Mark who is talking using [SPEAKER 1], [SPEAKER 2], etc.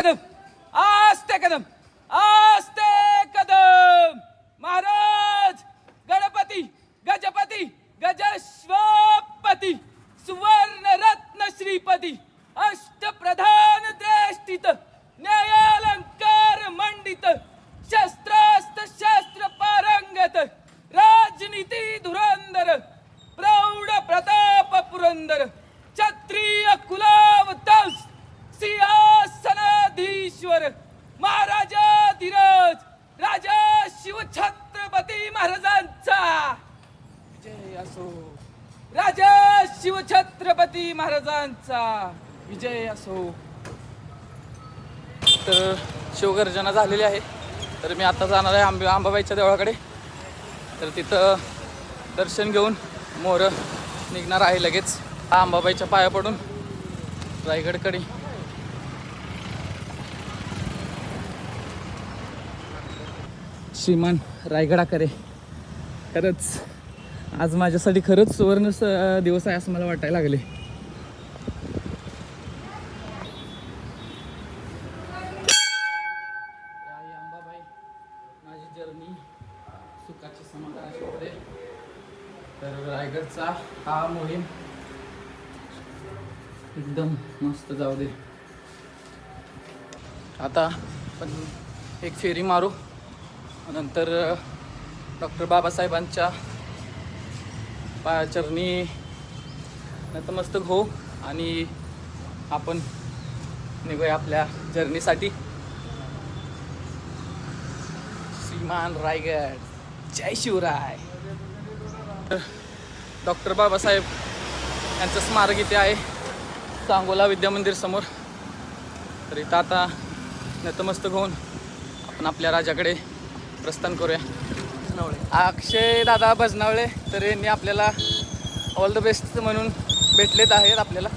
[SPEAKER 1] कदम आस्ते कदम आस्ते कदम महाराज गणपती गजपती गजश्वपती सुवर्ण रत्न श्रीपती अष्टप्रधान द्रेष्टित न्यायालंकार मंडित शस्त्रास्त्र शास्त्र पारंगत राजनीती धुरंधर प्रौढ प्रताप पुरंदर क्षत्रिय कुलावतंस सिंहासनाधीश्वर महाराजाधिराज राजा शिवछत्रपती महाराजांचा विजय असो. राजा शिवछत्रपती महाराजांचा विजय असो. तर शिवगर्जना झालेली आहे. तर मी आता जाणार आहे अंबाबाईच्या देवळाकडे. तर तिथं दर्शन घेऊन मोर निघणार आहे लगेच. अंबाबाईच्या पाया पडून रायगडकडे. श्रीमान रायगडाकडे. खरंच आज माझ्यासाठी खरंच सुवर्ण दिवस आहे असं मला वाटायला लागले. अंबाबाई माझी जर्नी सुखाची समाधानाची होते. तर रायगडचा हा मोहीम एकदम मस्त जाऊ दे. आता पण एक फेरी मारू. नंतर डॉक्टर बाबासाहेबांच्या पायाचरणी नतमस्तक होऊ आणि आपण निघूया आपल्या जर्नीसाठी. श्रीमान रायगड जय शिवराय. डॉक्टर बाबासाहेब यांचं स्मारक इथे आहे सांगोला विद्यामंदिर समोर. तर इथं आता नतमस्तक होऊन आपण आपल्या राजाकडे प्रस्थान करूया. अक्षय दादा भजनावळे तर यांनी आपल्याला ऑल द बेस्ट म्हणून भेटलेत आहेत आपल्याला.